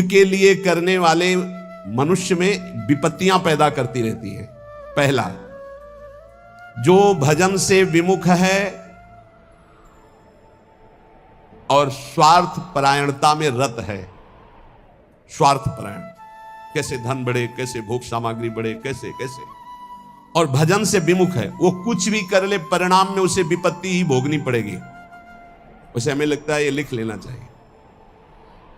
के लिए करने वाले मनुष्य में विपत्तियां पैदा करती रहती हैं। पहला, जो भजन से विमुख है और स्वार्थ परायणता में रत है। स्वार्थ परायण, कैसे धन बढ़े, कैसे भोग सामग्री बढ़े, कैसे कैसे, और भजन से विमुख है, वो कुछ भी कर ले परिणाम में उसे विपत्ति ही भोगनी पड़ेगी। उसे हमें लगता है ये लिख लेना चाहिए,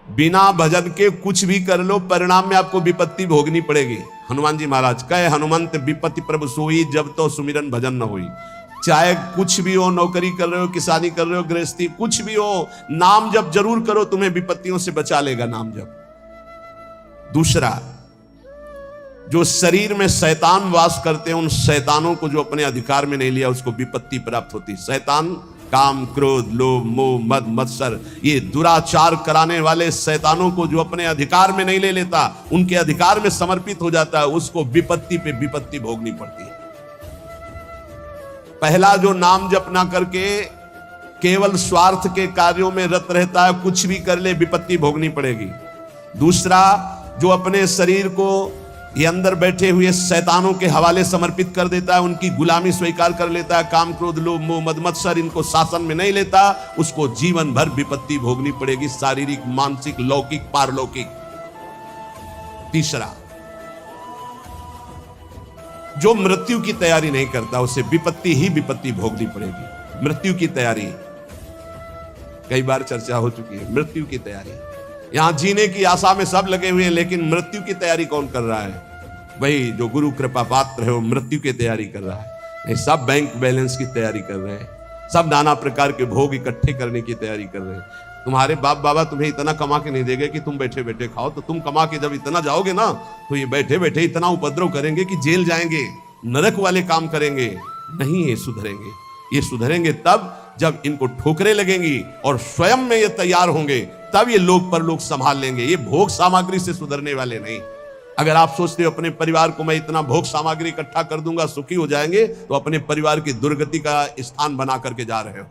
बिना भजन के कुछ भी कर लो परिणाम में आपको विपत्ति भोगनी पड़ेगी। हनुमान जी महाराज कहे, हनुमंत विपत्ति प्रभु सोई, जब तो सुमिरन भजन न होई। चाहे कुछ भी हो, नौकरी कर रहे हो, किसानी कर रहे हो, गृहस्थी, कुछ भी हो, नाम जप जरूर करो, तुम्हें विपत्तियों से बचा लेगा नाम जप। दूसरा, जो शरीर में शैतान वास करते हैं, उन शैतानों को जो अपने अधिकार में नहीं लिया उसको विपत्ति प्राप्त होती। शैतान काम, क्रोध, लोभ, मोह, मद, मत्सर, ये दुराचार कराने वाले शैतानों को जो अपने अधिकार में नहीं ले लेता, उनके अधिकार में समर्पित हो जाता है, उसको विपत्ति पे विपत्ति भोगनी पड़ती है। पहला, जो नाम जप ना करके केवल स्वार्थ के कार्यों में रत रहता है, कुछ भी कर ले विपत्ति भोगनी पड़ेगी। दूसरा, जो अपने शरीर को ये अंदर बैठे हुए शैतानों के हवाले समर्पित कर देता है, उनकी गुलामी स्वीकार कर लेता है, काम, क्रोध, लोभ, मोह, मद, मत्सर, इनको शासन में नहीं लेता, उसको जीवन भर विपत्ति भोगनी पड़ेगी, शारीरिक, मानसिक, लौकिक, पारलौकिक। तीसरा, जो मृत्यु की तैयारी नहीं करता, उसे विपत्ति ही विपत्ति भोगनी पड़ेगी। मृत्यु की तैयारी कई बार चर्चा हो चुकी है। मृत्यु की तैयारी, यहां जीने की आशा में सब लगे हुए हैं, लेकिन मृत्यु की तैयारी कौन कर रहा है? वही जो गुरु कृपा पात्र है, वो मृत्यु की तैयारी कर रहा है। नहीं, सब बैंक बैलेंस की तैयारी कर रहे हैं, सब नाना प्रकार के भोग इकट्ठे करने की तैयारी कर रहे हैं। तुम्हारे बाप बाबा तुम्हें इतना कमा के नहीं देंगे कि तुम बैठे बैठे खाओ, तो तुम कमा के जब इतना जाओगे ना, तो ये बैठे बैठे इतना उपद्रव करेंगे कि जेल जाएंगे, नरक वाले काम करेंगे। नहीं, ये सुधरेंगे। ये सुधरेंगे तब जब इनको ठोकरें लगेंगी और स्वयं में ये तैयार होंगे, तब ये लोग पर लोग संभाल लेंगे। ये भोग सामग्री से सुधरने वाले नहीं। अगर आप सोचते हो अपने परिवार को मैं इतना भोग सामग्री इकट्ठा कर दूंगा सुखी हो जाएंगे, तो अपने परिवार की दुर्गति का स्थान बना करके जा रहे हो।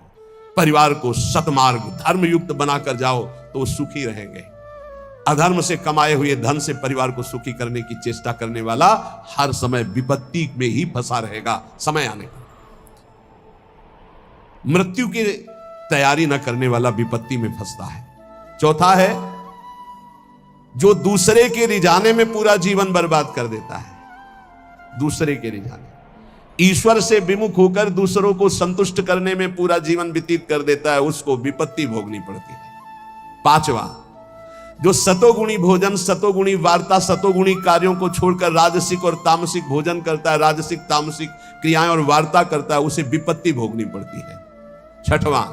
परिवार को सतमार्ग, धर्मयुक्त बनाकर जाओ तो वो सुखी रहेंगे। अधर्म से कमाए हुए धन से परिवार को सुखी करने की चेष्टा करने वाला हर समय विपत्ति में ही फंसा रहेगा समय आने पर। मृत्यु की तैयारी न करने वाला विपत्ति में फंसता है। चौथा है, जो दूसरे के रिझाने में पूरा जीवन बर्बाद कर देता है। दूसरे के रिझाने, ईश्वर से विमुख होकर दूसरों को संतुष्ट करने में पूरा जीवन व्यतीत कर देता है, उसको विपत्ति भोगनी पड़ती है। पांचवा, जो सतोगुणी भोजन, सतोगुणी वार्ता, सतोगुणी कार्यों को छोड़कर राजसिक और तामसिक भोजन करता है, राजसिक तामसिक क्रियाएं और वार्ता करता है, उसे विपत्ति भोगनी पड़ती है। छठवां,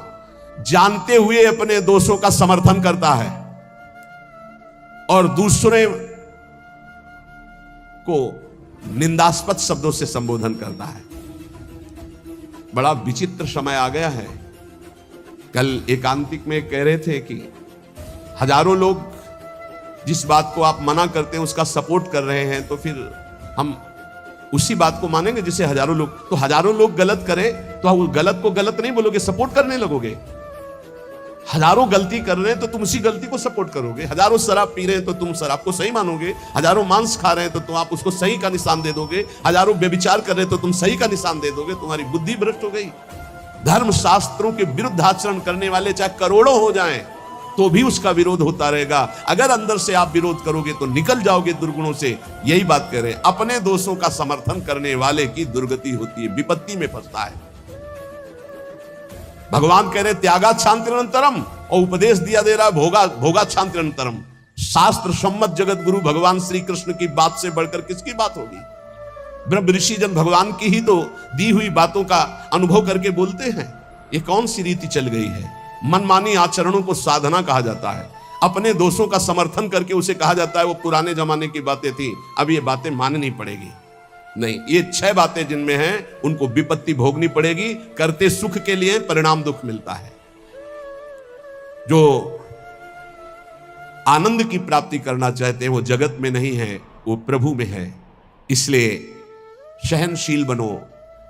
जानते हुए अपने दोषों का समर्थन करता है और दूसरे को निंदास्पद शब्दों से संबोधन करता है। बड़ा विचित्र समय आ गया है। कल एकांतिक में कह रहे थे कि हजारों लोग जिस बात को आप मना करते हैं उसका सपोर्ट कर रहे हैं, तो फिर हम उसी बात को मानेंगे जिसे हजारों लोग, तो हजारों लोग गलत करें तो उस गलत को गलत नहीं बोलोगे, सपोर्ट करने लगोगे। हजारों गलती कर रहे हैं तो तुम उसी गलती को सपोर्ट करोगे। हजारों शराब पी रहे हैं तो तुम शराब को सही मानोगे। हजारों मांस खा रहे हैं तो तुम आप उसको सही का निशान दे दोगे। हजारों व्यभिचार कर रहे हैं तो तुम सही का निशान दे दोगे। तुम्हारी बुद्धि भ्रष्ट हो गई। धर्म शास्त्रों के विरुद्ध आचरण करने वाले चाहे करोड़ों हो जाएं तो भी उसका विरोध होता रहेगा। अगर अंदर से आप विरोध करोगे तो निकल जाओगे दुर्गुणों से। यही बात कह रहे हैं, अपने दोषों का समर्थन करने वाले की दुर्गति होती है, विपत्ति में फंसता है। भगवान कह रहे त्यागा शांतिरंतरम, और उपदेश दिया दे रहा है भोगा शांतिरंतरम। शास्त्र सम्मत जगत गुरु भगवान श्री कृष्ण की बात से बढ़कर किसकी बात होगी? ब्रह्म ऋषि जन भगवान की ही तो दी हुई बातों का अनुभव करके बोलते हैं। ये कौन सी रीति चल गई है? मनमानी आचरणों को साधना कहा जाता है। अपने दोषों का समर्थन करके उसे कहा जाता है वो पुराने जमाने की बातें थी, अब ये बातें माननी पड़ेगी। नहीं, ये 6 बातें जिनमें हैं उनको विपत्ति भोगनी पड़ेगी। करते सुख के लिए परिणाम दुख मिलता है। जो आनंद की प्राप्ति करना चाहते हैं वो जगत में नहीं है, वो प्रभु में है। इसलिए सहनशील बनो।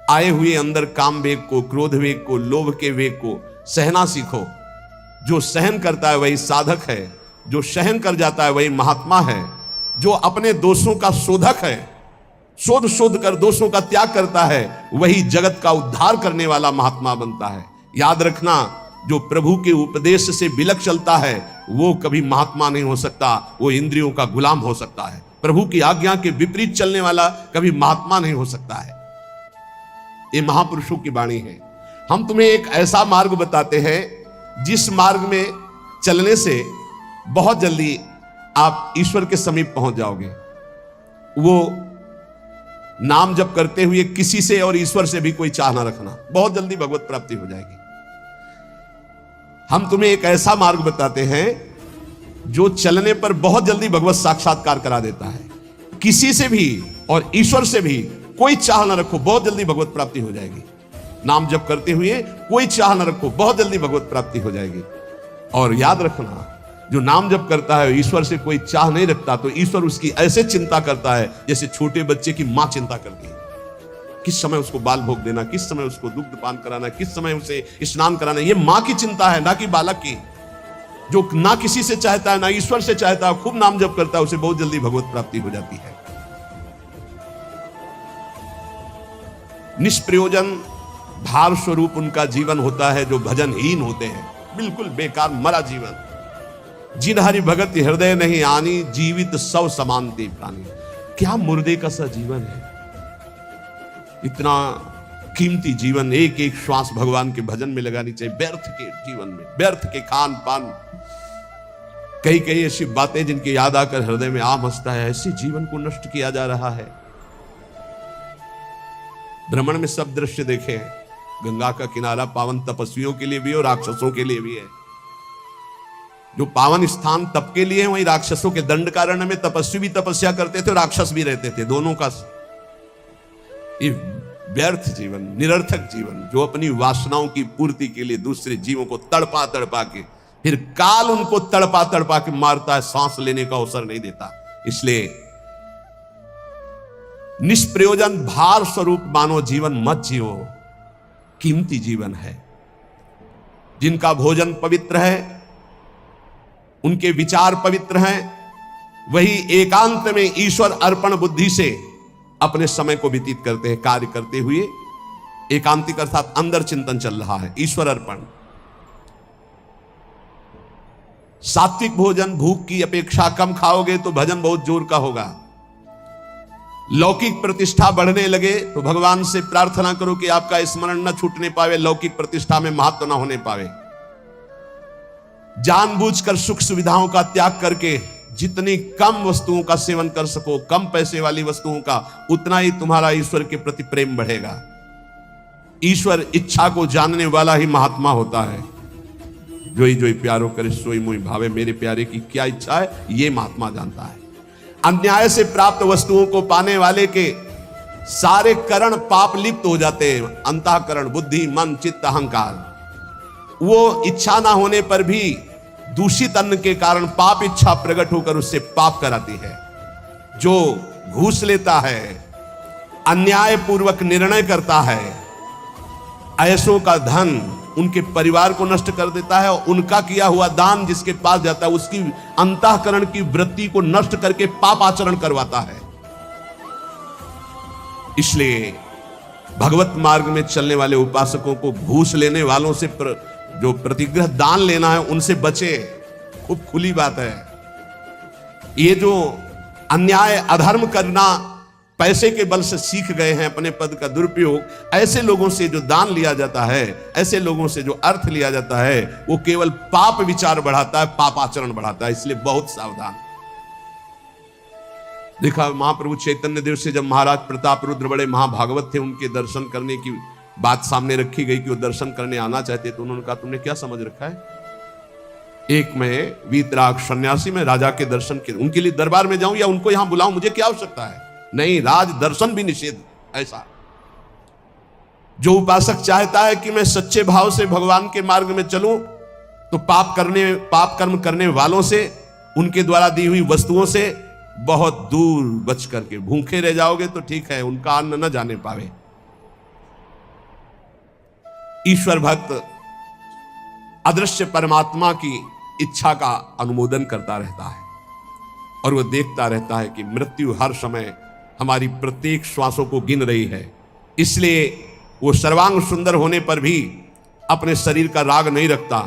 आए हुए अंदर काम वेग को, क्रोध वेग को, लोभ के वेग को सहना सीखो। जो सहन करता है वही साधक है। जो सहन कर जाता है वही महात्मा है। जो अपने दोषों का शोधक है, शोध शोध कर दोषों का त्याग करता है, वही जगत का उद्धार करने वाला महात्मा बनता है। याद रखना, जो प्रभु के उपदेश से बिलक चलता है वो कभी महात्मा नहीं हो सकता, वो इंद्रियों का गुलाम हो सकता है। प्रभु की आज्ञा के विपरीत चलने वाला कभी महात्मा नहीं हो सकता है। ये महापुरुषों की वाणी है। हम तुम्हें एक ऐसा मार्ग बताते हैं जिस मार्ग में चलने से बहुत जल्दी आप ईश्वर के समीप पहुंच जाओगे। वो नाम जप करते हुए किसी से और ईश्वर से भी कोई चाह ना रखना, बहुत जल्दी भगवत प्राप्ति हो जाएगी। हम तुम्हें एक ऐसा मार्ग बताते हैं जो चलने पर बहुत जल्दी भगवत साक्षात्कार करा देता है। किसी से भी और ईश्वर से भी कोई चाह ना रखो, बहुत जल्दी भगवत प्राप्ति हो जाएगी। नाम जप करते हुए कोई चाह ना रखो, बहुत जल्दी भगवत प्राप्ति हो जाएगी। और याद रखना, जो नाम जप करता है ईश्वर से कोई चाह नहीं रखता, तो ईश्वर उसकी ऐसे चिंता करता है जैसे छोटे बच्चे की मां चिंता करती है। किस समय उसको बाल भोग देना, किस समय उसको दुग्ध पान कराना, किस समय उसे स्नान कराना, ये मां की चिंता है, ना कि बालक की। जो ना किसी से चाहता है ना ईश्वर से चाहता है, खूब नाम जप करता है, उसे बहुत जल्दी भगवत प्राप्ति हो जाती है। निष्प्रयोजन भार स्वरूप उनका जीवन होता है जो भजनहीन होते हैं, बिल्कुल बेकार मरा जीवन। जिन हरि भगत हृदय नहीं आनी, जीवित सब समानते प्राणी। क्या मुर्दे का सा जीवन है। इतना कीमती जीवन, एक एक श्वास भगवान के भजन में लगानी चाहिए। व्यर्थ के जीवन में, व्यर्थ के खान पान, कई कई ऐसी बातें जिनकी याद आकर हृदय में आम हंसता है, ऐसे जीवन को नष्ट किया जा रहा है। भ्रमण में सब दृश्य देखे, गंगा का किनारा पावन तपस्वियों के लिए भी और राक्षसों के लिए भी है। जो पावन स्थान तप के लिए है, वही राक्षसों के दंडकारण्य में तपस्वी भी तपस्या करते थे और राक्षस भी रहते थे। दोनों का ये व्यर्थ जीवन, निरर्थक जीवन, जो अपनी वासनाओं की पूर्ति के लिए दूसरे जीवों को तड़पा तड़पा के, फिर काल उनको तड़पा तड़पा के मारता है, सांस लेने का अवसर नहीं देता। इसलिए निष्प्रयोजन भार स्वरूप मानो जीवन मत जियो, कीमती जीवन है। जिनका भोजन पवित्र है, उनके विचार पवित्र हैं, वही एकांत में ईश्वर अर्पण बुद्धि से अपने समय को व्यतीत करते हैं। कार्य करते हुए एकांतिक अर्थात अंदर चिंतन चल रहा है, ईश्वर अर्पण। सात्विक भोजन भूख की अपेक्षा कम खाओगे तो भजन बहुत जोर का होगा। लौकिक प्रतिष्ठा बढ़ने लगे तो भगवान से प्रार्थना करो कि आपका स्मरण न छूटने पावे, लौकिक प्रतिष्ठा में महत्व न होने पावे। जानबूझकर सुख सुविधाओं का त्याग करके जितनी कम वस्तुओं का सेवन कर सको, कम पैसे वाली वस्तुओं का, उतना ही तुम्हारा ईश्वर के प्रति प्रेम बढ़ेगा। ईश्वर इच्छा को जानने वाला ही महात्मा होता है। जोई जोई प्यारो करे सोई मोई भावे, मेरे प्यारे की क्या इच्छा है ये महात्मा जानता है। अन्याय से प्राप्त वस्तुओं को पाने वाले के सारे करण पाप लिप्त हो जाते हैं। अंतःकरण, बुद्धि, मन, चित्त, अहंकार, वो इच्छा ना होने पर भी दूषित अन्न के कारण पाप इच्छा प्रकट होकर उससे पाप कराती है। जो घूस लेता है, अन्याय पूर्वक निर्णय करता है, ऐसों का धन उनके परिवार को नष्ट कर देता है, और उनका किया हुआ दान जिसके पास जाता है उसकी अंतःकरण की वृत्ति को नष्ट करके पाप आचरण करवाता है। इसलिए भगवत मार्ग में चलने वाले उपासकों को घूस लेने वालों से जो प्रतिग्रह दान लेना है उनसे बचे। खूब खुली बात है। ये जो अन्याय अधर्म करना पैसे के बल से सीख गए हैं, अपने पद का दुरुपयोग, ऐसे लोगों से जो दान लिया जाता है, ऐसे लोगों से जो अर्थ लिया जाता है, वो केवल पाप विचार बढ़ाता है, पाप आचरण बढ़ाता है। इसलिए बहुत सावधान। देखा महाप्रभु चैतन्य देव से जब महाराज प्रताप रुद्र बड़े महाभागवत थे, उनके दर्शन करने की बात सामने रखी गई कि वो दर्शन करने आना चाहते, तो उन्होंने कहा तुमने क्या समझ रखा है? एक मैं वीतराग सन्यासी में राजा के दर्शन के उनके लिए दरबार में जाऊं या उनको यहां बुलाऊं, मुझे क्या आवश्यकता है? नहीं, राज दर्शन भी निषेध। ऐसा जो उपासक चाहता है कि मैं सच्चे भाव से भगवान के मार्ग में चलूं, तो पाप कर्म करने वालों से, उनके द्वारा दी हुई वस्तुओं से बहुत दूर बच करके भूखे रह जाओगे तो ठीक है, उनका अन्न न जाने पावे। ईश्वर भक्त अदृश्य परमात्मा की इच्छा का अनुमोदन करता रहता है और वह देखता रहता है कि मृत्यु हर समय हमारी प्रत्येक श्वासों को गिन रही है। इसलिए वो सर्वांग सुंदर होने पर भी अपने शरीर का राग नहीं रखता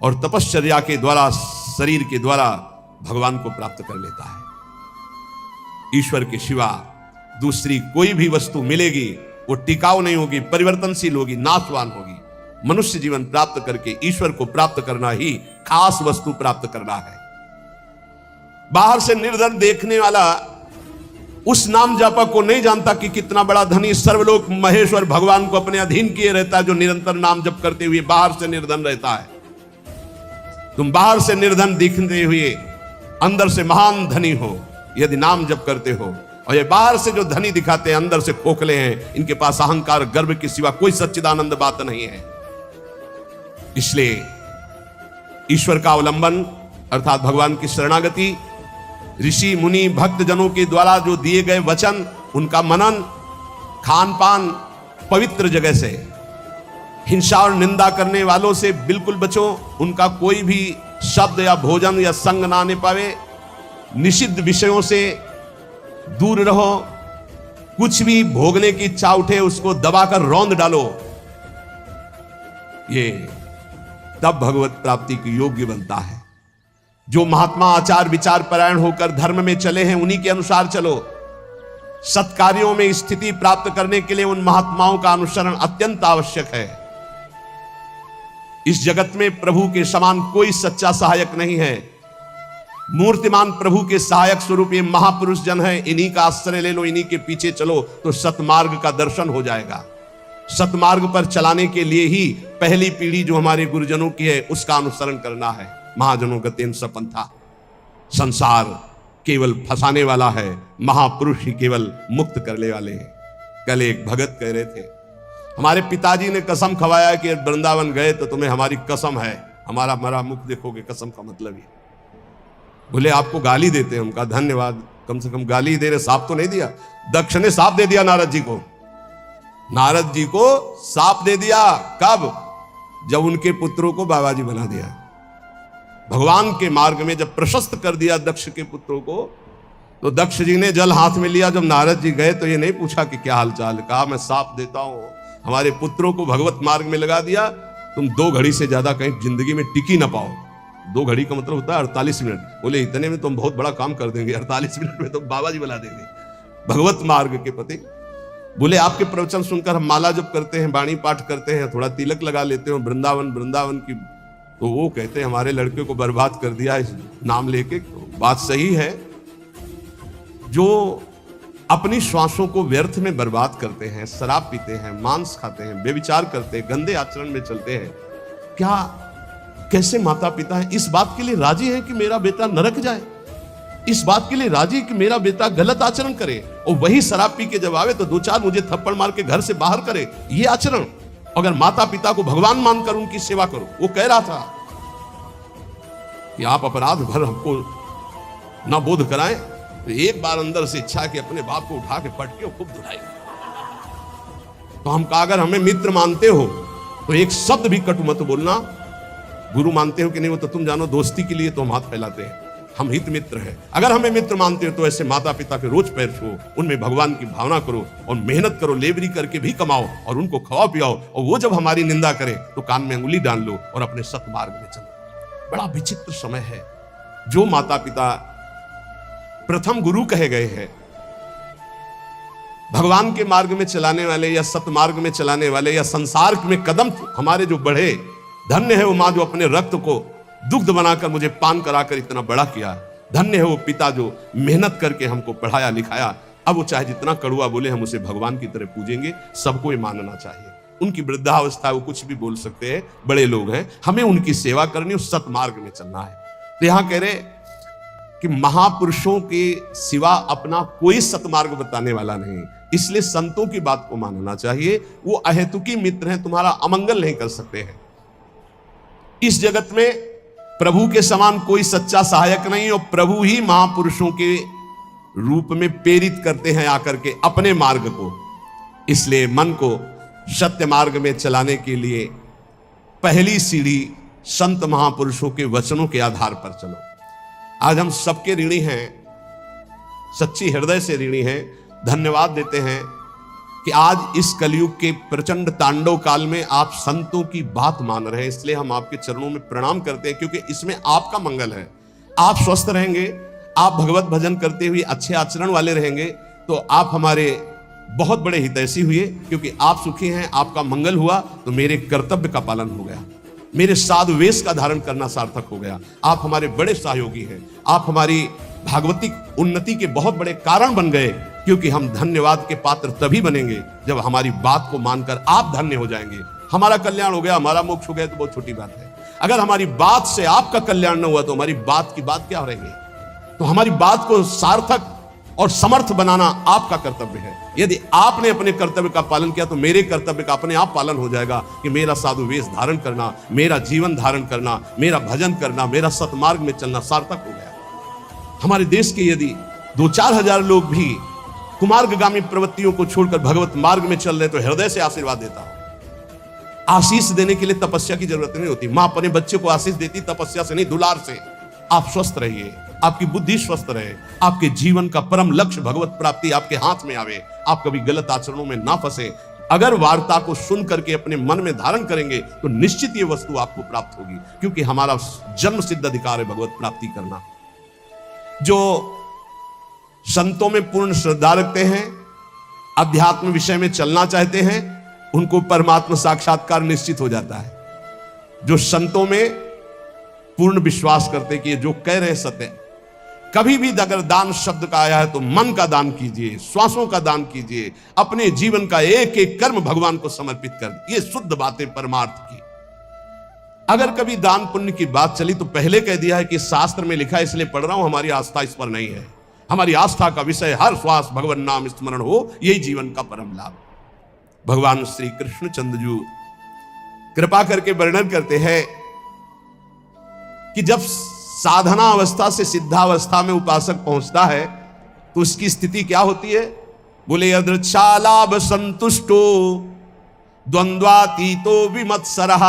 और तपश्चर्या के द्वारा, शरीर के द्वारा भगवान को प्राप्त कर लेता है। ईश्वर के सिवा दूसरी कोई भी वस्तु मिलेगी वो टिकाऊ नहीं होगी, परिवर्तनशील होगी, नाशवान होगी। मनुष्य जीवन प्राप्त करके ईश्वर को प्राप्त करना ही खास वस्तु प्राप्त करना है। बाहर से निर्धन देखने वाला उस नाम जापक को नहीं जानता कि कितना बड़ा धनी सर्वलोक महेश्वर भगवान को अपने अधीन किए रहता है, जो निरंतर नाम जप करते हुए बाहर से निर्धन रहता है। तुम बाहर से निर्धन दिखते हुए अंदर से महान धनी हो यदि नाम जप करते हो, और ये बाहर से जो धनी दिखाते हैं अंदर से खोखले हैं, इनके पास अहंकार गर्व के सिवा कोई सच्चिदानंद बात नहीं है। इसलिए ईश्वर का अवलंबन अर्थात भगवान की शरणागति, ऋषि मुनि भक्त जनों के द्वारा जो दिए गए वचन, उनका मनन, खान पान पवित्र जगह से, हिंसा और निंदा करने वालों से बिल्कुल बचो, उनका कोई भी शब्द या भोजन या संग ना आने पावे, निषिद्ध विषयों से दूर रहो, कुछ भी भोगने की इच्छा उठे उसको दबाकर रौंद डालो। ये तब भगवत प्राप्ति की योग्य बनता है। जो महात्मा आचार विचार परायण होकर धर्म में चले हैं उन्हीं के अनुसार चलो। सत्कार्यों में स्थिति प्राप्त करने के लिए उन महात्माओं का अनुसरण अत्यंत आवश्यक है। इस जगत में प्रभु के समान कोई सच्चा सहायक नहीं है। मूर्तिमान प्रभु के सहायक स्वरूप ये महापुरुष जन है, इन्हीं का आश्रय ले लो, इन्हीं के पीछे चलो तो सतमार्ग का दर्शन हो जाएगा। सतमार्ग पर चलाने के लिए ही पहली पीढ़ी जो हमारे गुरुजनों की है उसका अनुसरण करना है। महाजनों गतेन सपंथा, संसार केवल फंसाने वाला है, महापुरुष ही केवल मुक्त करने वाले हैं। कल एक भगत कह रहे थे, हमारे पिताजी ने कसम खवाया कि वृंदावन गए तो तुम्हें हमारी कसम है, हमारा मरा मुख देखोगे, कसम का मतलब ये। बोले आपको गाली देते हैं, उनका धन्यवाद, कम से कम गाली दे रहे, साफ तो नहीं दिया। दक्ष ने साफ दे दिया नारद जी को, नारद जी को साफ दे दिया। कब? जब उनके पुत्रों को बाबा जी बना दिया। भगवान के मार्ग में जब प्रशस्त कर दिया दक्ष के पुत्रों को, तो दक्ष जी ने जल हाथ में लिया। जब नारद जी गए तो ये नहीं पूछा कि क्या हालचाल, कहा मैं साफ देता हूं, हमारे पुत्रों को भगवत मार्ग में लगा दिया, तुम 2 घड़ी से ज्यादा कहीं जिंदगी में टिकी ना पाओ। 2 घड़ी का मतलब होता है 48 मिनट। बोले इतने में तुम बहुत बड़ा काम कर देंगे, 48 मिनट में तुम बाबा जी बना देंगे भगवत मार्ग के पति। बोले आपके प्रवचन सुनकर हम माला जप करते हैं, वाणी पाठ करते हैं, थोड़ा तिलक लगा लेते हो, वृंदावन की, तो वो कहते हैं हमारे लड़के को बर्बाद कर दिया इस नाम लेके। तो बात सही है, जो अपनी श्वासों को व्यर्थ में बर्बाद करते हैं, शराब पीते हैं, मांस खाते हैं, व्यभिचार करते हैं, गंदे आचरण में चलते हैं, क्या कैसे माता पिता है इस बात के लिए राजी है कि मेरा बेटा नरक जाए, इस बात के लिए राजी कि मेरा बेटा गलत आचरण करे, और वही शराब पी के जब आवे तो 2-4 मुझे थप्पड़ मार के घर से बाहर करे, ये आचरण? अगर माता पिता को भगवान मानकर उनकी सेवा करो। वो कह रहा था कि आप अपराध भर हमको ना बोध कराएं, तो एक बार अंदर से इच्छा कि अपने बाप को उठा के पटके और खूब धुलाई। तो हम कहा अगर हमें मित्र मानते हो तो एक शब्द भी कटु मत बोलना। गुरु मानते हो कि नहीं वो तो तुम जानो, दोस्ती के लिए तो हम हाथ फैलाते हैं, हम हित मित्र हैं। अगर हमें मित्र मानते हो तो ऐसे माता पिता के रोज पैर छुओ, उनमें भगवान की भावना करो और मेहनत करो, लेबरी करके भी कमाओ और उनको खवाओ पियाओ, और वो जब हमारी निंदा करे तो कान में अंगुली डाल लो और अपने सतमार्ग में चलो। बड़ा विचित्र समय है। जो माता पिता प्रथम गुरु कहे गए हैं, भगवान के मार्ग में चलाने वाले या सतमार्ग में चलाने वाले या संसार में कदम हमारे जो बढ़े, धन्य है वो माँ जो अपने रक्त को दुग्ध बनाकर मुझे पान कराकर इतना बड़ा किया। धन्य है वो पिता जो मेहनत करके हमको पढ़ाया लिखाया। अब वो चाहे जितना कड़ुआ बोले हम उसे भगवान की तरह पूजेंगे। सबको ये मानना चाहिए। उनकी वृद्धावस्था वो कुछ भी बोल सकते हैं, बड़े लोग हैं, हमें उनकी सेवा करनी और सतमार्ग में चलना है। तो यहां कह रहे कि महापुरुषों के सिवा अपना कोई सतमार्ग बताने वाला नहीं, इसलिए संतों की बात को मानना चाहिए। वो अहेतुकी मित्र हैं, तुम्हारा अमंगल नहीं कर सकते हैं। इस जगत में प्रभु के समान कोई सच्चा सहायक नहीं, और प्रभु ही महापुरुषों के रूप में प्रेरित करते हैं आकर के अपने मार्ग को। इसलिए मन को सत्य मार्ग में चलाने के लिए पहली सीढ़ी संत महापुरुषों के वचनों के आधार पर चलो। आज हम सबके ऋणी हैं, सच्ची हृदय से ऋणी हैं। धन्यवाद देते हैं कि आज इस कलयुग के प्रचंड तांडव काल में आप संतों की बात मान रहे हैं, इसलिए हम आपके चरणों में प्रणाम करते हैं, क्योंकि इसमें आपका मंगल है। आप स्वस्थ रहेंगे, आप भगवत भजन करते हुए अच्छे आचरण वाले रहेंगे, तो आप हमारे बहुत बड़े हितैषी हुए, क्योंकि आप सुखी हैं, आपका मंगल हुआ तो मेरे कर्तव्य का पालन हो गया, मेरे साधु वेश का धारण करना सार्थक हो गया। आप हमारे बड़े सहयोगी हैं, आप हमारी भागवतिक उन्नति के बहुत बड़े कारण बन गए, क्योंकि हम धन्यवाद के पात्र तभी बनेंगे जब हमारी बात को मानकर आप धन्य हो जाएंगे। हमारा कल्याण हो गया, हमारा मोक्ष हो गया तो बहुत छोटी बात है। अगर हमारी बात से आपका कल्याण न हुआ तो हमारी बात की बात क्या रहेगी। तो हमारी बात को सार्थक और समर्थ बनाना आपका कर्तव्य है। यदि आपने अपने कर्तव्य का पालन किया तो मेरे कर्तव्य का अपने आप पालन हो जाएगा कि मेरा साधु वेश धारण करना, मेरा जीवन धारण करना, मेरा भजन करना, मेरा सतमार्ग में चलना सार्थक हो गया। हमारे देश के यदि 2-4 हजार लोग भी कुमार्गगामी प्रवृत्तियों को छोड़कर भगवत मार्ग में चल रहे तो हृदय से आशीर्वाद देता हूं। आशीष देने के लिए तपस्या की जरूरत नहीं होती। मां अपने बच्चे को आशीष देती तपस्या से नहीं, दुलार से। आप स्वस्थ रहिए, आपकी बुद्धि स्वस्थ रहे, आपके जीवन का परम लक्ष्य भगवत प्राप्ति आपके हाथ में आवे, आप कभी गलत आचरणों में ना फंसे। अगर वार्ता को सुन करके अपने मन में धारण करेंगे तो निश्चित ये वस्तु आपको प्राप्त होगी, क्योंकि हमारा जन्म सिद्ध अधिकार है भगवत प्राप्ति करना। जो संतों में पूर्ण श्रद्धा रखते हैं, अध्यात्म विषय में चलना चाहते हैं, उनको परमात्मा साक्षात्कार निश्चित हो जाता है। जो संतों में पूर्ण विश्वास करते कि ये जो कह रहे सत्य। कभी भी अगर दान शब्द का आया है तो मन का दान कीजिए, श्वासों का दान कीजिए, अपने जीवन का एक एक कर्म भगवान को समर्पित कर। ये शुद्ध बातें परमार्थ की। अगर कभी दान पुण्य की बात चली तो पहले कह दिया है कि शास्त्र में लिखा है इसलिए पढ़ रहा हूं, हमारी आस्था इस पर नहीं है। हमारी आस्था का विषय हर श्वास भगवान नाम स्मरण हो, यही जीवन का परम लाभ। भगवान श्री कृष्ण चंद्रजू कृपा करके वर्णन करते हैं कि जब साधना अवस्था से सिद्धावस्था में उपासक पहुंचता है तो उसकी स्थिति क्या होती है। बोले यदृच्छालाभ संतुष्टो द्वंद्वातीतो विमत्सरः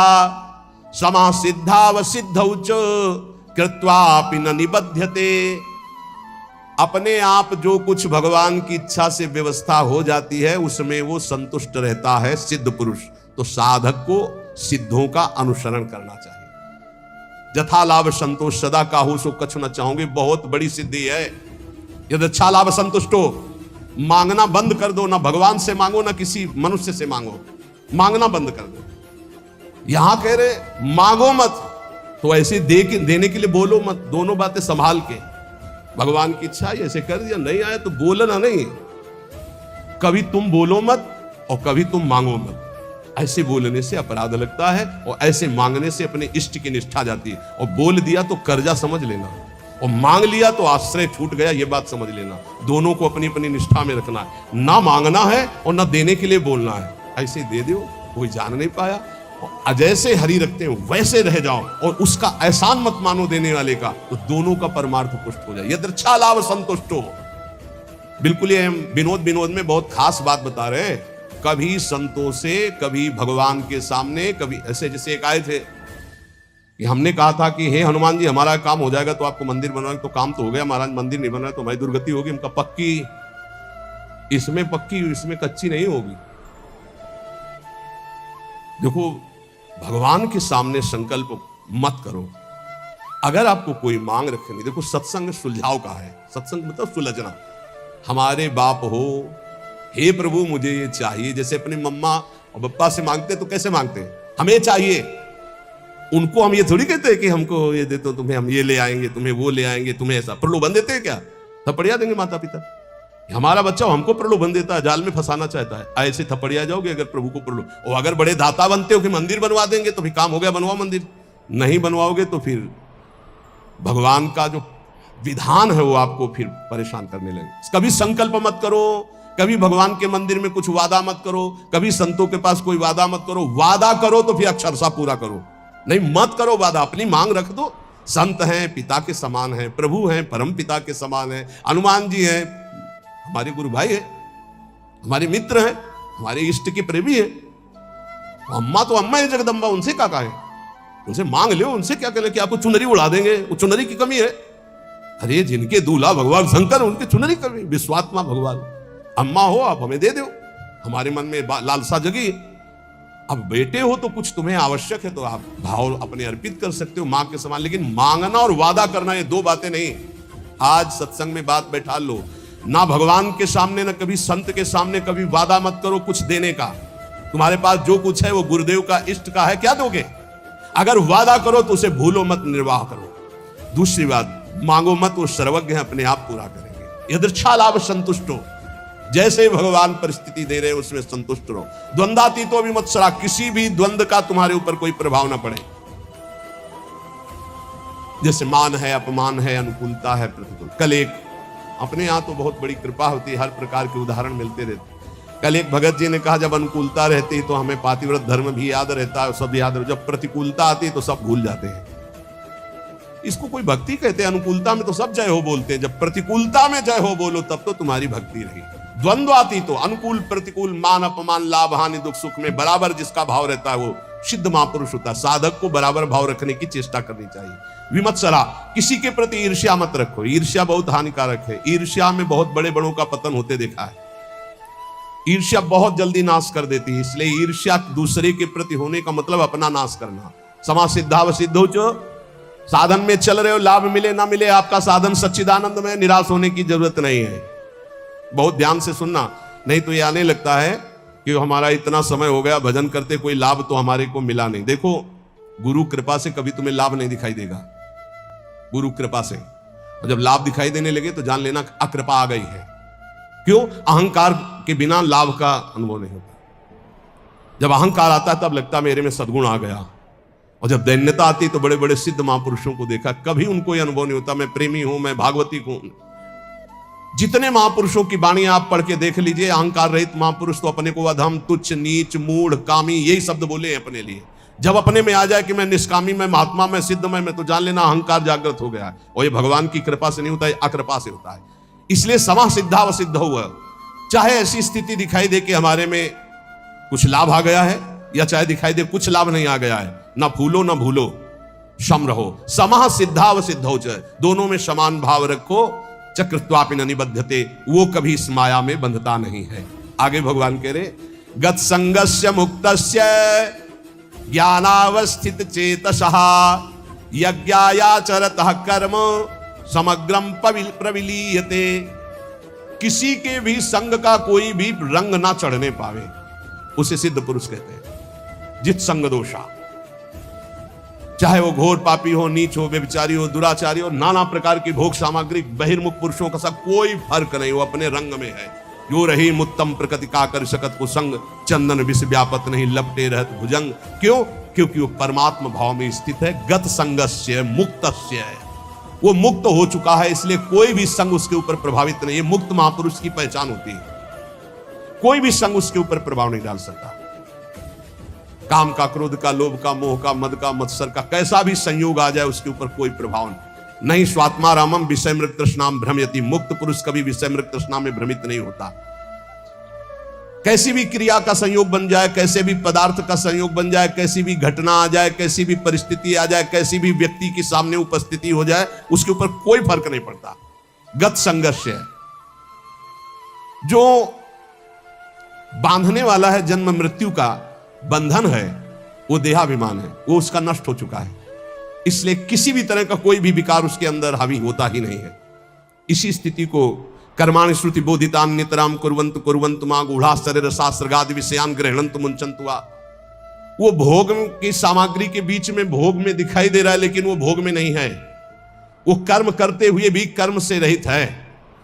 समा सिद्धावसिद्धौ च कृत्वापि न निबध्यते। अपने आप जो कुछ भगवान की इच्छा से व्यवस्था हो जाती है उसमें वो संतुष्ट रहता है सिद्ध पुरुष। तो साधक को सिद्धों का अनुसरण करना चाहिए। जथा लाभ संतोष सदा काहू सो कछु न चाहोगे, बहुत बड़ी सिद्धि है। यदि अच्छा लाभ संतुष्टो, मांगना बंद कर दो, ना भगवान से मांगो ना किसी मनुष्य से मांगो, मांगना बंद कर दो। यहां कह रहे मांगो मत, तो ऐसे देने के लिए बोलो मत। दोनों बातें संभाल के। भगवान की इच्छा ऐसे कर दिया, नहीं आया तो बोलना नहीं। कभी तुम बोलो मत और कभी तुम मांगो मत। ऐसे बोलने से अपराध लगता है और ऐसे मांगने से अपने इष्ट की निष्ठा जाती है। और बोल दिया तो कर्जा समझ लेना, और मांग लिया तो आश्रय छूट गया, ये बात समझ लेना। दोनों को अपनी अपनी निष्ठा में रखना है। ना मांगना है और ना देने के लिए बोलना है। ऐसे दे दो, कोई जान नहीं पाया। जैसे हरि रखते हो वैसे रह जाओ और उसका एहसान मत मानो देने वाले का, तो दोनों का परमार्थ पुष्ट हो जाए। यदृच्छा लाभ संतुष्टो। बिल्कुल ये हम विनोद में बहुत खास बात बता रहे हैं। कभी संतों से, कभी भगवान के सामने, कभी ऐसे जैसे एक आए थे कि हमने कहा था कि हे हनुमान जी हमारा काम हो जाएगा तो आपको मंदिर बनवाएंगे। तो काम तो हो गया महाराज, मंदिर नहीं बन रहा तो हमारी दुर्गति होगी। उनका पक्की, इसमें पक्की इसमें कच्ची नहीं होगी। देखो भगवान के सामने संकल्प मत करो। अगर आपको कोई मांग रखनी, देखो सत्संग सुलझाव का है। सत्संग मतलब सुलझना। हमारे बाप हो, हे प्रभु मुझे ये चाहिए, जैसे अपनी मम्मा और पप्पा से मांगते तो कैसे मांगते हैं, हमें चाहिए। उनको हम ये थोड़ी कहते हैं कि हमको ये दे तो तुम्हें हम ये ले आएंगे, तुम्हें वो ले आएंगे, तुम्हें ऐसा प्रलोभन देते हैं क्या? थप्पड़िया देंगे माता पिता। हमारा बच्चा हमको प्रलोभन देता है, जाल में फंसाना चाहता है। ऐसे थप्पड़िया जाओगे अगर प्रभु को प्रलोभन। और अगर बड़े दाता बनते हो कि मंदिर बनवा देंगे तो फिर काम हो गया, बनवाओ मंदिर। नहीं बनवाओगे तो फिर भगवान का जो विधान है वो आपको फिर परेशान करने लगे। कभी संकल्प मत करो, कभी भगवान के मंदिर में कुछ वादा मत करो, कभी संतों के पास कोई वादा मत करो। वादा करो तो फिर अक्षरशः पूरा करो, नहीं मत करो वादा। अपनी मांग रख दो। संत हैं पिता के समान हैं, प्रभु हैं परम पिता के समान हैं, हनुमान जी हैं हमारे गुरु भाई है, हमारे मित्र हैं, हमारे इष्ट के प्रेमी है। अम्मा तो अम्मा है जगदम्बा, उनसे क्या कहें। उनसे मांग लो, उनसे क्या करें कि आपको चुनरी उड़ा देंगे, वो चुनरी की कमी है। अरे जिनके दूल्हा भगवान शंकर, उनके चुनरी कमी, विश्वात्मा भगवान। अम्मा हो आप हमें दे दो, हमारे मन में लालसा जगी। अब बेटे हो तो कुछ तुम्हें आवश्यक है तो आप भाव अपने अर्पित कर सकते हो मां के समान, लेकिन मांगना और वादा करना ये दो बातें नहीं। आज सत्संग में बात बैठा लो, ना भगवान के सामने ना कभी संत के सामने कभी वादा मत करो कुछ देने का। तुम्हारे पास जो कुछ है वो गुरुदेव का, इष्ट का है, क्या दोगे? अगर वादा करो तो उसे भूलो मत, निर्वाह करो। दूसरी बात, मांगो मत, वो सर्वज्ञ है, अपने आप पूरा करेंगे। यदृच्छा लाभ संतुष्टो, जैसे भगवान परिस्थिति दे रहे हैं उसमें संतुष्ट रहो। द्वंद्वातीतो विमत्सरा, किसी भी द्वंद्व का तुम्हारे ऊपर कोई प्रभाव ना पड़े। जैसे मान है, अपमान है, अनुकूलता है, प्रतिकूल। कल एक अपने यहां तो बहुत बड़ी कृपा होती है, हर प्रकार के उदाहरण मिलते रहते। कल एक भगत जी ने कहा जब अनुकूलता रहती तो हमें पातिव्रत धर्म भी याद रहता है, सब याद रहता, जब प्रतिकूलता आती तो सब भूल जाते हैं। इसको कोई भक्ति कहते हैं? अनुकूलता में तो सब जय हो बोलते हैं, जब प्रतिकूलता में जय हो बोलो तब तो तुम्हारी भक्ति रही। द्वंद्वातीत तो अनुकूल प्रतिकूल, मान अपमान, लाभ हानि, दुख सुख में बराबर जिसका भाव रहता है वो सिद्ध महापुरुष होता है। साधक को बराबर भाव रखने की चेष्टा करनी चाहिए। विमत्सरा, किसी के प्रति ईर्ष्या मत रखो, ईर्ष्या बहुत हानिकारक है। ईर्ष्या में बहुत बड़े बड़ों का पतन होते देखा है। ईर्ष्या बहुत जल्दी नाश कर देती है, इसलिए ईर्ष्या दूसरे के प्रति होने का मतलब अपना नाश करना। समा सिद्धाव सिद्धो चो, साधन में चल रहे हो, लाभ मिले ना मिले, आपका साधन सच्चिदानंद में, निराश होने की जरूरत नहीं है। बहुत ध्यान से सुनना, नहीं तो ये आने लगता है कि हमारा इतना समय हो गया भजन करते, कोई लाभ तो हमारे को मिला नहीं। देखो, गुरु कृपा से कभी तुम्हें लाभ नहीं दिखाई देगा, गुरु कृपा से। और जब लाभ दिखाई देने लगे तो जान लेना अकृपा आ गई है। क्यों? अहंकार के बिना लाभ का अनुभव नहीं होता। जब अहंकार आता है तब लगता है मेरे में सद्गुण आ गया, और जब दैन्यता आती तो बड़े बड़े सिद्ध महापुरुषों को देखा, कभी उनको यह अनुभव नहीं होता मैं प्रेमी हूं, मैं भागवती हूं। जितने महापुरुषों की वाणी आप पढ़ के देख लीजिए, अहंकार रहित महापुरुष तो अपने को अधम, तुच्छ, नीच, मूढ़, कामी, यही शब्द बोले अपने लिए। जब अपने में आ जाए कि मैं निष्कामी, मैं महात्मा, मैं सिद्ध, मैं तो जान लेना अहंकार जागृत हो गया है। और ये भगवान की कृपा से नहीं होता है, अकृपा से होता है। इसलिए समा सिद्धा व सिद्ध हुआ, चाहे ऐसी स्थिति दिखाई दे कि हमारे में कुछ लाभ आ गया है, या चाहे दिखाई दे कुछ लाभ नहीं आ गया है, ना फूलो ना भूलो, सम रहो। समा सिद्धा व सिद्धौ च, दोनों में समान भाव रखो। चक्रत्वापि न निबध्यते, वो कभी इस माया में बंधता नहीं है। आगे भगवान कह रहे, गत संगस्य मुक्तस्य ज्ञानावस्थित चेतसः यज्ञायाचरतः कर्म समग्रम प्रविलीयते। किसी के भी संग का कोई भी रंग ना चढ़ने पावे, उसे सिद्ध पुरुष कहते हैं। जित संग दोषा, चाहे वो घोर पापी हो, नीच हो, व्यभिचारी हो, दुराचारी हो, नाना प्रकार की भोग सामग्री, बहिर्मुख पुरुषों का सब कोई फर्क नहीं, वो अपने रंग में है। यो रही मुत्तम प्रकृति का कर शकत को संग, चंदन विष व्यापत नहीं लपटे रहत भुजंग। क्यों? क्योंकि वो परमात्मा भाव में स्थित है। गत संगस्य मुक्तस्य है, वो मुक्त हो चुका है, इसलिए कोई भी संग उसके ऊपर प्रभावित नहीं है। मुक्त महापुरुष की पहचान होती है, कोई भी संग उसके ऊपर प्रभाव नहीं डाल सकता। काम का, क्रोध का, लोभ का, मोह का, मद का, मत्सर का कैसा भी संयोग आ जाए उसके ऊपर कोई प्रभाव नहीं। स्वात्मा रामम विषय मृग तृष्णाम भ्रमयति, मुक्त पुरुष कभी विषय मृग तृष्णा में भ्रमित नहीं होता। कैसी भी क्रिया का संयोग बन जाए, कैसे भी पदार्थ का संयोग बन जाए, कैसी भी घटना आ जाए, कैसी भी परिस्थिति आ जाए, कैसी भी व्यक्ति के सामने उपस्थिति हो जाए, उसके ऊपर कोई फर्क नहीं पड़ता। गत संघर्ष है, जो बांधने वाला है जन्म मृत्यु का बंधन है, वो देहाभिमान है, वो उसका नष्ट हो चुका है। इसलिए किसी भी तरह का कोई भी विकार उसके अंदर हावी होता ही नहीं है। इसी स्थिति को कर्माणि श्रुति बोधितान नितराम कुर्वन्तु कुर्वन्तु मा गूढ़ाश्चर्य रसास्रगादि विषयान गृह्णन्तु मुञ्चन्तु वा। वो भोग की सामग्री के बीच में भोग में दिखाई दे रहा है, लेकिन वो भोग में नहीं है। वो कर्म करते हुए भी कर्म से रहित है।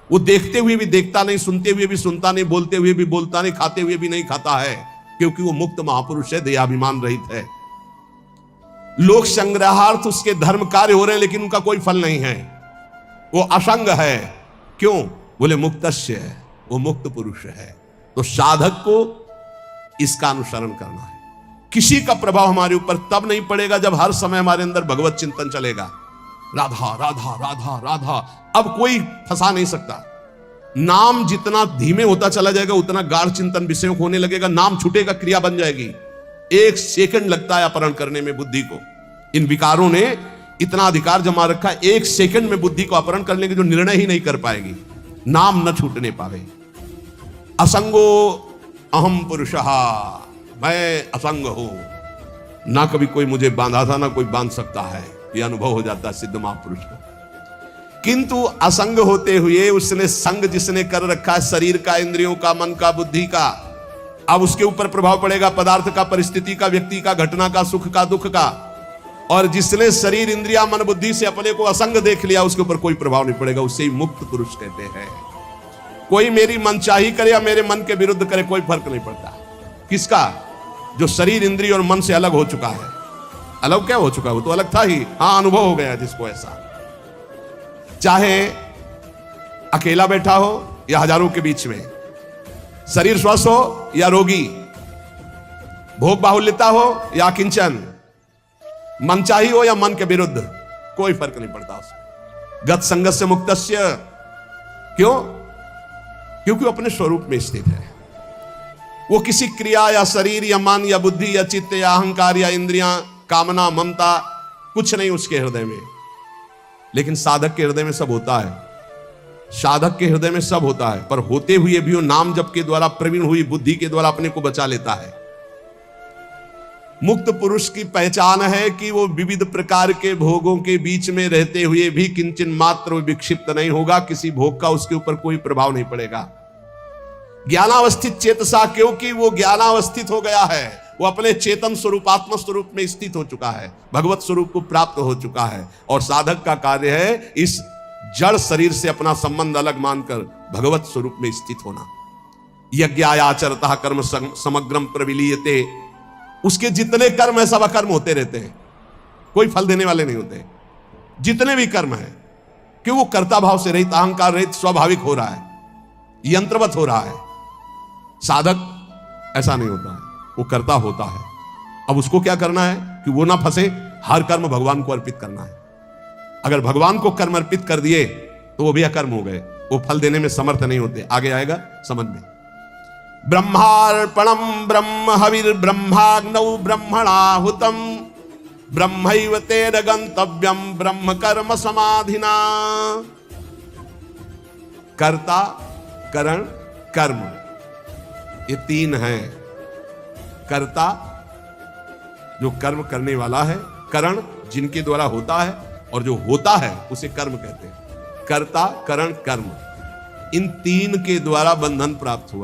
वो देखते हुए भी देखता नहीं, सुनते हुए भी सुनता नहीं, बोलते हुए भी बोलता नहीं, खाते हुए भी नहीं खाता है, क्योंकि वो मुक्त महापुरुष है, देहाभिमान रहित है। लोक संग्रहार्थ उसके धर्म कार्य हो रहे हैं, लेकिन उनका कोई फल नहीं है। वो असंग है। क्यों? बोले मुक्तस्य है, वो मुक्त पुरुष है। तो साधक को इसका अनुसरण करना है। किसी का प्रभाव हमारे ऊपर तब नहीं पड़ेगा जब हर समय हमारे अंदर भगवत चिंतन चलेगा। राधा राधा राधा राधा, अब कोई फंसा नहीं सकता। नाम जितना धीमे होता चला जाएगा उतना गाढ़ चिंतन विषयों को होने लगेगा। नाम छूटेगा, क्रिया बन जाएगी। 1 सेकंड लगता है अपहरण करने में बुद्धि को। इन विकारों ने इतना अधिकार जमा रखा, एक सेकंड में बुद्धि को अपहरण कर लेंगे जो निर्णय ही नहीं कर पाएगी, नाम न छूटने पावे। असंगो अहम पुरुषः, मैं असंग हूं, ना कभी कोई मुझे बांधा था ना कोई बांध सकता है, यह अनुभव हो जाता है सिद्ध महापुरुष को। किंतु असंग होते हुए उसने संग जिसने कर रखा है शरीर का, इंद्रियों का, मन का, बुद्धि का, अब उसके ऊपर प्रभाव पड़ेगा पदार्थ का, परिस्थिति का, व्यक्ति का, घटना का, सुख का, दुख का। और जिसने शरीर, इंद्रिया, मन, बुद्धि से अपने को असंग देख लिया, उसके ऊपर कोई प्रभाव नहीं पड़ेगा, उसे ही मुक्त पुरुष कहते हैं। कोई मेरी मनचाही करे या मेरे मन के विरुद्ध करे, कोई फर्क नहीं पड़ता। किसका? जो शरीर, इंद्रिय और मन से अलग हो चुका है। अलग क्या हो चुका है? वो तो अलग था ही, हां, अनुभव हो गया जिसको ऐसा। चाहे अकेला बैठा हो या हजारों के बीच में, शरीर स्वस्थ हो या रोगी, भोग बाहुल्यता हो या किंचन, मनचाही हो या मन के विरुद्ध, कोई फर्क नहीं पड़ता उसमें। गत संगत से मुक्तस्य, क्यों? क्योंकि वो अपने स्वरूप में स्थित है। वो किसी क्रिया या शरीर या मन या बुद्धि या चित्त या अहंकार या इंद्रियां, कामना, ममता, कुछ नहीं उसके हृदय में। लेकिन साधक के हृदय में सब होता है, साधक के हृदय में सब होता है, पर होते हुए भी वो नाम जप के द्वारा, प्रवीण हुई बुद्धि के द्वारा अपने को बचा लेता है। मुक्त पुरुष की पहचान है कि वो विविध प्रकार के भोगों के बीच में रहते हुए भी किंचन मात्र विक्षिप्त नहीं होगा, किसी भोग का उसके ऊपर कोई प्रभाव नहीं पड़ेगा। ज्ञानावस्थित चेतसा, क्योंकि वो ज्ञानावस्थित हो गया है, वो अपने चेतन स्वरूप, आत्म स्वरूप में स्थित हो चुका है, भगवत स्वरूप को प्राप्त हो चुका है। और साधक का कार्य है इस जड़ शरीर से अपना संबंध अलग मानकर भगवत स्वरूप में स्थित होना। यज्ञायाचरतः कर्म समग्रम प्रविलीयते, उसके जितने कर्म है सब अकर्म होते रहते हैं, कोई फल देने वाले नहीं होते। जितने भी कर्म है, कि वो कर्ता भाव से रहित, अहंकार रहित, स्वाभाविक हो रहा है, यंत्रवत हो रहा है। साधक ऐसा नहीं होता है, वो कर्ता होता है। अब उसको क्या करना है कि वो ना फंसे, हर कर्म भगवान को अर्पित करना है। अगर भगवान को कर्म अर्पित कर दिए तो वो भी अकर्म हो गए, वो फल देने में समर्थ नहीं होते। आगे आएगा समझ में। ब्रह्मार्पणम ब्रह्म हविर ब्रह्माग्नौ ब्रह्मणाहुतम ब्रह्मैव तेन गंतव्यम ब्रह्म कर्म समाधिना। कर्ता, करण, कर्म, ये तीन हैं। कर्ता जो कर्म करने वाला है, करण जिनके द्वारा होता है, और जो होता है उसे कर्म कहते हैं। कर्ता, करण, कर्म, इन तीन के द्वारा बंधन प्राप्त हुआ।